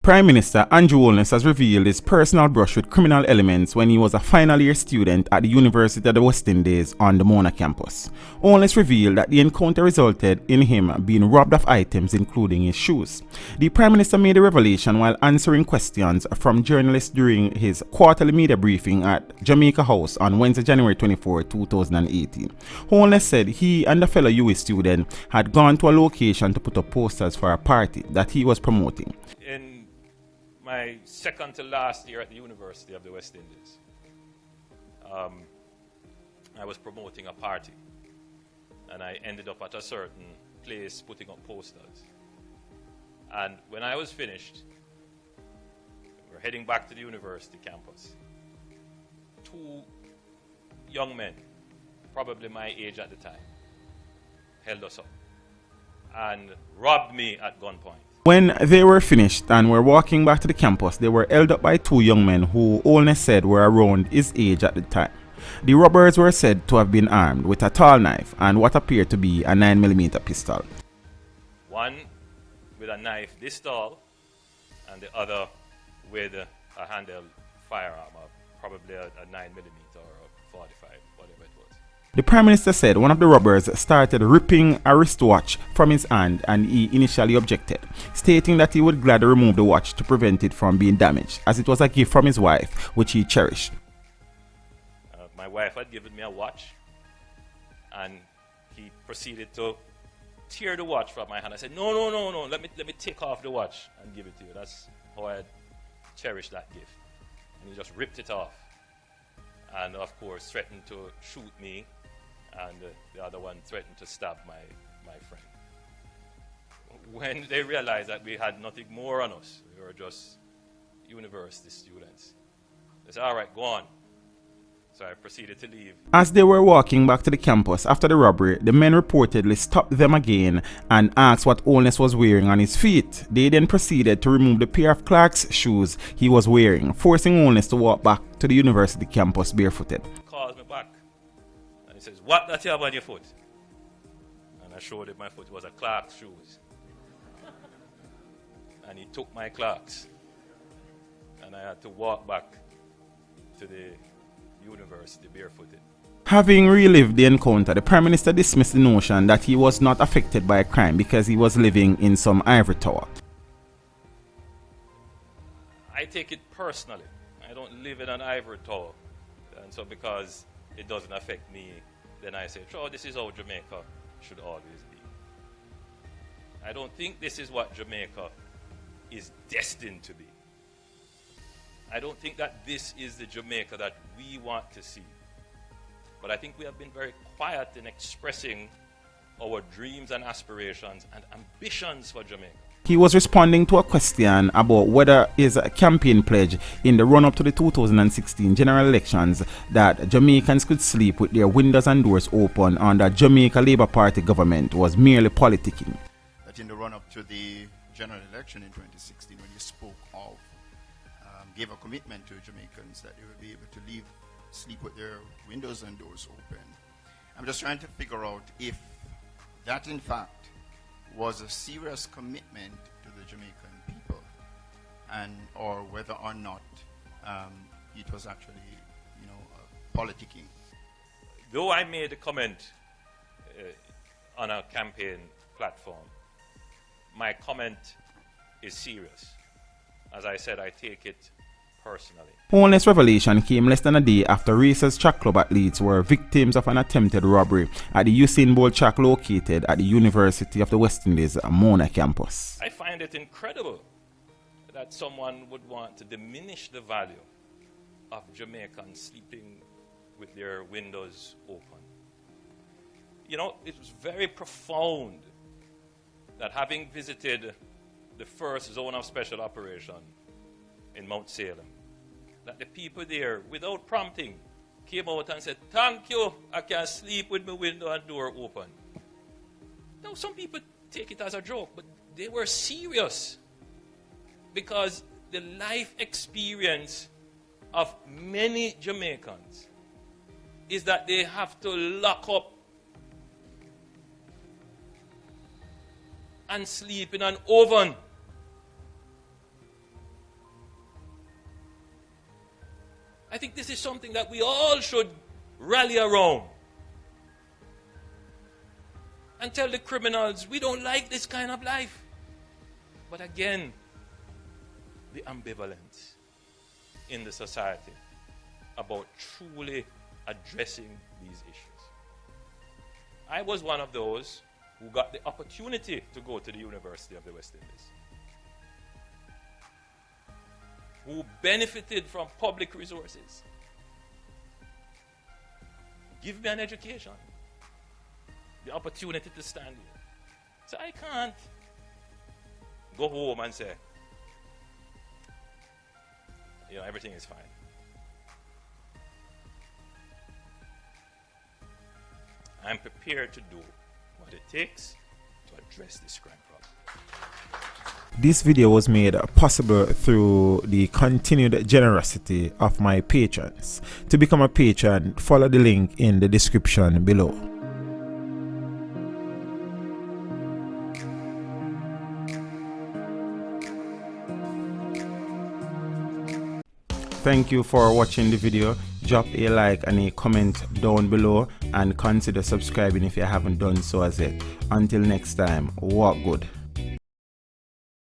Prime Minister Andrew Holness has revealed his personal brush with criminal elements when he was a final year student at the University of the West Indies on the Mona campus. Holness revealed that the encounter resulted in him being robbed of items including his shoes. The Prime Minister made the revelation while answering questions from journalists during his quarterly media briefing at Jamaica House on Wednesday, January 24, 2018. Holness said he and a fellow UWI student had gone to a location to put up posters for a party that he was promoting. In my second to last year at the University of the West Indies, I was promoting a party, and I ended up at a certain place putting up posters. And when I was finished, we were heading back to the university campus. Two young men, probably my age at the time, held us up and robbed me at gunpoint. When they were finished and were walking back to the campus, they were held up by two young men who Holness said were around his age at the time. The robbers were said to have been armed with a tall knife and what appeared to be a 9mm pistol. One with a knife this tall, and the other with a handheld firearm, probably a 9mm or a 45, whatever it was. The Prime Minister said one of the robbers started ripping a wristwatch from his hand and he initially objected, stating that he would gladly remove the watch to prevent it from being damaged, as it was a gift from his wife, which he cherished. My wife had given me a watch, and he proceeded to tear the watch from my hand. I said, no, let me take off the watch and give it to you. That's how I cherished that gift. And he just ripped it off, and of course threatened to shoot me, and the other one threatened to stab my friend. When they realized that we had nothing more on us, we were just university students, they said, all right, go on. So I proceeded to leave. As they were walking back to the campus after the robbery, the men reportedly stopped them again and asked what Holness was wearing on his feet. They then proceeded to remove the pair of Clark's shoes he was wearing, forcing Holness to walk back to the university campus barefooted. He calls me back and he says, what that you have on your foot? And I showed him my foot. It was a Clark's shoes. And he took my Clark's, and I had to walk back to the university barefooted. Having relived the encounter, the Prime Minister dismissed the notion that he was not affected by a crime because he was living in some ivory tower. I take it personally. I don't live in an ivory tower. And so because it doesn't affect me, then I say, oh, this is how Jamaica should always be. I don't think this is what Jamaica is destined to be. I don't think that this is the Jamaica that we want to see. But I think we have been very quiet in expressing our dreams and aspirations and ambitions for Jamaica. He was responding to a question about whether his campaign pledge in the run-up to the 2016 general elections that Jamaicans could sleep with their windows and doors open under Jamaica Labour Party government was merely politicking. That in the run-up to the general election in 2016, when you spoke of gave a commitment to Jamaicans that they would be able to sleep with their windows and doors open. I'm just trying to figure out if that in fact was a serious commitment to the Jamaican people, and or whether or not it was actually, politicking. Though I made a comment on a campaign platform, my comment is serious. As I said, I take it personally. Holness' revelation came less than a day after racers track club athletes were victims of an attempted robbery at the Usain Bolt track located at the University of the West Indies Mona campus. I find it incredible that someone would want to diminish the value of Jamaicans sleeping with their windows open. It was very profound that having visited the first zone of special operation in Mount Salem, that the people there, without prompting, came out and said, thank you, I can sleep with my window and door open. Now, some people take it as a joke, but they were serious, because the life experience of many Jamaicans is that they have to lock up and sleep in an oven. I think this is something that we all should rally around and tell the criminals, we don't like this kind of life. But again, the ambivalence in the society about truly addressing these issues. I was one of those who got the opportunity to go to the University of the West Indies, who benefited from public resources. Give me an education, the opportunity to stand here. So I can't go home and say, everything is fine. I'm prepared to do what it takes to address this crime problem. This video was made possible through the continued generosity of my patrons. To become a patron, follow the link in the description below. Thank you for watching the video. Drop a like and a comment down below and consider subscribing if you haven't done so as yet. Until next time, walk good.